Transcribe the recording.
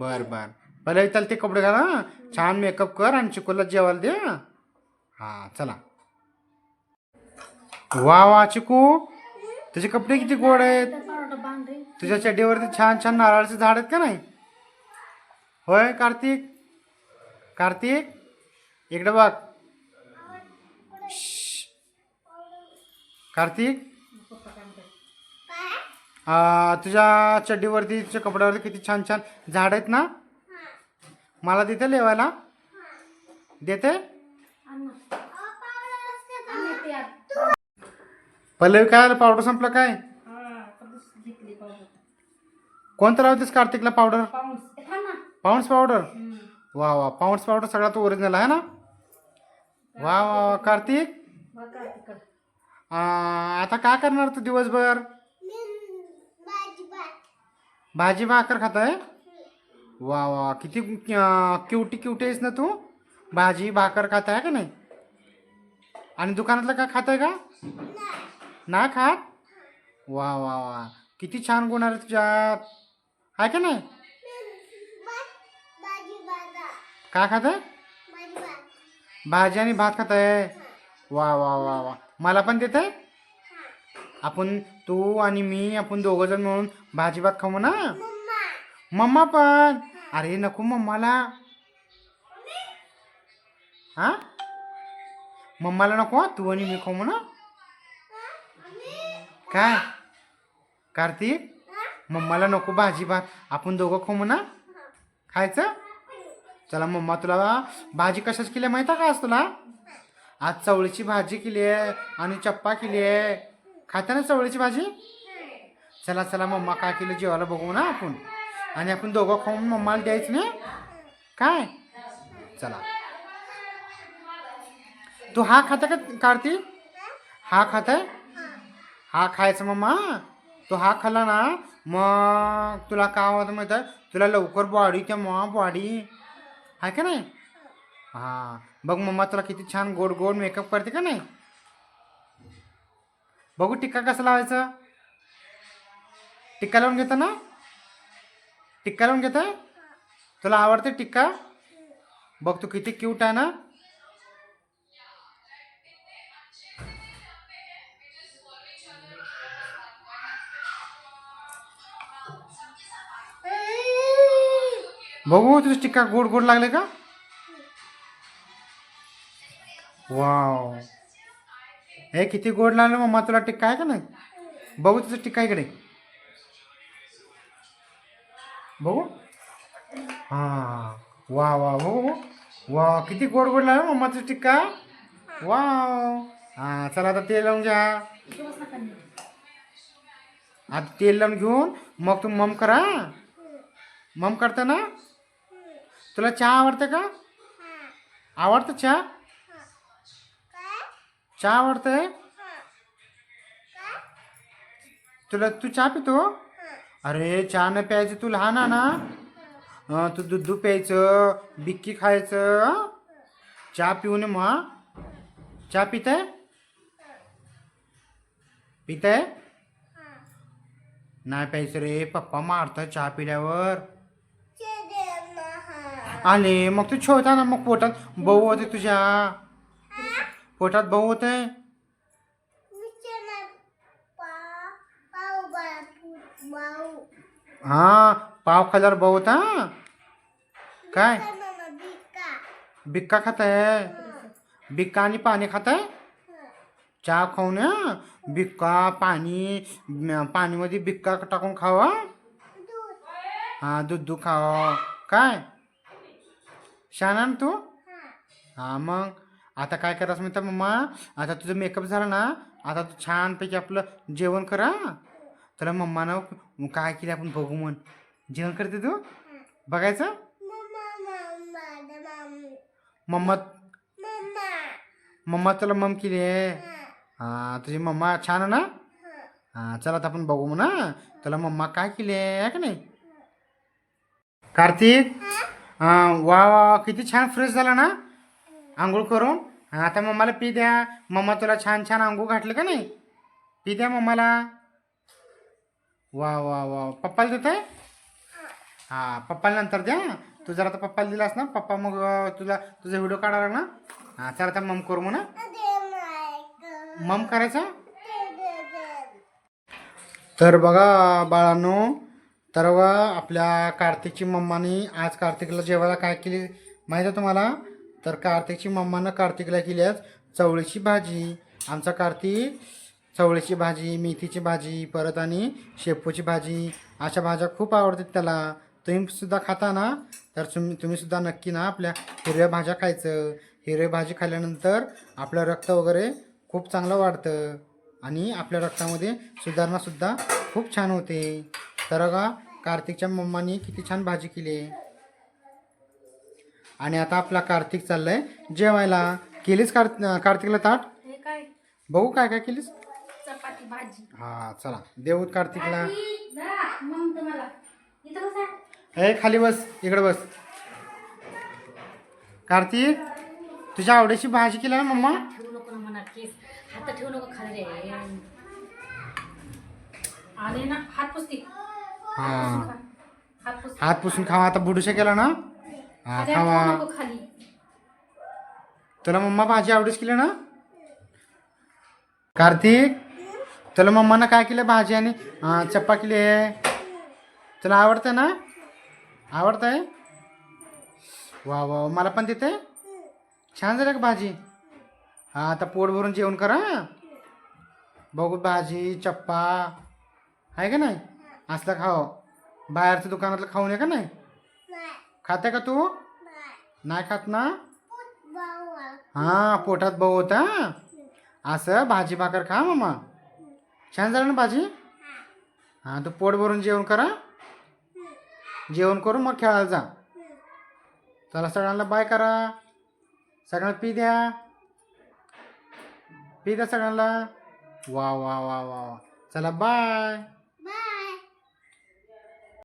बर बर. पहिले त्याला ते कपडे घाल हं. छान मेकअप कर आणि चिकूला जेवायला दे हं. हा चला. वा वा चिकू, तुझे कपडे किती गोड आहेत. तुझ्या चड्डीवरती छान छान नारळाचे झाड आहेत का नाही. होय कार्तिक. कार्तिक इकडे बघ. श्श्श. कार्तिक तुझ्या चड्डीवरती तुझ्या कपड्यावरती किती छान छान झाड आहेत ना. मला देते लेवायला. देते. पल्लवी काय पावडर संपलं काय. कोणतं लावतेस कार्तिकला पावडर. Pond's powder. वा वा, पाऊंड्स पावडर सगळ्यात ओरिजिनल आहे ना. वा वा वा कार्तिक. आता काय करणार तू दिवसभर. भाजी भाकर खाताय. वा वा, किती क्युटी क्युटी आहेस ना तू. भाजी भाकर खाताय का नाही. आणि दुकानातलं काय खाताय का. नाही खात. वा वा वा, किती छान गुण आहे तुझ्यात. आहे का नाही. काय खाताय. भाजी आणि भात खाताय. वा वा वा वा, मला पण देते. आपण तू आणि मी आपण दोघं जण मिळून भाजी भात खाऊ ना. मम्मा पण. अरे नको मम्माला. हा मम्माला नको, तू आणि मी खाऊ ना. काय कार्तिक, मम्माला नको भाजी भात, आपण दोघं खाऊ ना खायचं. चला मम्मा तुला भाजी कशाच केली माहिती का आज तुला. आज चवळीची भाजी केली आहे आणि चप्पा केली आहे. खाता ना चवळीची भाजी. चला चला मम्मा काय केलं जेवायला बघू ना आपण. आणि आपण दोघं खाऊन मम्माला द्यायचं नाही काय. चला. तू हा खाता का कार्तिक. हा खाताय. हा खायचं मम्मा. तो हा खाल्ला ना मग तुला काय होतं माहिती आहे. तुला लवकर बॉडी त्या मग बॉडी आहे का नाही. हा बघ मम्मा तुला किती छान गोड गोड मेकअप करते का नाही. बघू टिक्का कसं लावायचं. टिक्का लावून घेता ना. टिक्का लावून घेताय. तुला आवडते टिक्का. बघ तू किती क्यूट आहे ना. बघू तुझं टिक्का गोड गोड लागले का. वाव, हे किती गोड लागलं मम्मा तुला टिक्का आहे का नाही. बघू तुझं टिक्का इकडे. बघू. हां वा वा बघू. वा किती गोड गोड लागलं मम्मा तुझं टिक्का. वाव. हां चला आता तेल लावून घ्या. आता तेल लावून घेऊन मग तू मम करा. मम करता ना. तुला चहा आवडते का. आवडतं चहा. चहा आवडतंय. तुला तू चहा पितो. अरे चहा न प्यायचं, तू लहान आहे ना. तू दूध प्यायचं बिक्की खायचं चहा पिऊ नये मग. चहा पिताय. पिताय. नाही प्यायचं रे, पप्पा मारतात चहा पिल्यावर. आले मग तू छोटा ना मग पोटात बहु होते तुझ्या. पोटात बहु होते. हा पाव खाल्यावर बहु होता. काय बिक्का खाताय. बिक्का आणि पाणी खाताय. चहा खाऊन बिक्का पाणी पाणीमध्ये बिक्का टाकून खावा. हा दूध दूध खावा. काय शहाणा ना तू. हा मग आता काय करायचं म्हणता मम्मा. आता तुझं मेकअप झाला ना. आता तू छानपैकी आपलं जेवण करा. त्याला मम्मानं काय केलं आपण बघू म्हण. जेवण करते तू बघायचं. मम्मा मम्मा तुला मम केली आहे. हां तुझी मम्मा छान आहे ना. हां चला आता आपण बघू म्हणा तुला मम्मा काय केली आहे का नाही. कार्तिक वा वा किती छान फ्रेश झाला ना आंघोळ करून. आता मम्माला पी द्या. मम्मा तुला छान छान आंघोळ घातलं का नाही. पी द्या मम्माला. वा वा वा पप्पाला देत आहे. हा पप्पाला नंतर द्या. तू जर आता पप्पाला दिलास ना पप्पा मग तुला तुझा व्हिडिओ काढायला ना. हा चल आता मम करू म्हणा. मम करायचा. तर बघा बाळांनो, तर बघा आपल्या कार्तिकची मम्मानी आज कार्तिकला जेवायला काय केली माहीत आहे तुम्हाला? तर कार्तिकची मम्मानं कार्तिकला केली आज चवळीची भाजी. आमचा कार्तिक चवळीची भाजी, मेथीची भाजी, परत आणि शेपूची भाजी अशा भाज्या खूप आवडतात त्याला. तुम्ही सुद्धा खाता ना, तर तुम्ही सुद्धा नक्की ना आपल्या हिरव्या भाज्या खायचं. हिरव्या भाजी खाल्ल्यानंतर आपलं रक्त वगैरे खूप चांगलं वाढतं आणि आपल्या रक्तामध्ये सुधारणासुद्धा खूप छान होते. तर बघा कार्तिकच्या मम्मानी किती छान भाजी केली आहे. आणि आता आपला कार्तिक चाललाय जेवायला. केलीस कार्तिकला ताट? हे काय? बघू काय काय केलीस. चपाती भाजी. हा चला देऊ कार्तिकला. मग तुम्हाला इथं बसा. ए खाली बस, इकडे बस. कार्तिक तुझ्या आवडीची भाजी केली ना मम्मा? ठेवू नको ना म्हणा केस. हात ठेवू नको खाली रे. आले ना हात पुसती. हा हात पुसती. हात पुसून खावा. आता बुडूशा केला ना. हा खावा. ठेवू नको खाली. तुला मम्मा भाजी आवडीच केली ना कार्तिक? तुला मम्मानं काय केलं भाजी आणि चप्पा केली आहे? तुला आवडतं ना? आवडतंय? वा वा मला पण देते. छान झालं का भाजी? हा आता पोट भरून जेवण करा. बघू भाजी चप्पा आहे का नाही? असलं खाव. बाहेरचं दुकानातलं खाऊ नये का नाही? खाते का तू? नाही खात ना. हा पोटात बघ होता. असं भाजी भाकर खा मामा. छान झालं ना भाजी? हां तू पोट भरून जेवण करा. जेवण करून मग खेळायला जा. चला सगळ्यांना बाय करा. सगळ्यांना पी द्या. पी द्या सगळ्यांना. वा वा वा वा वा. चला बाय.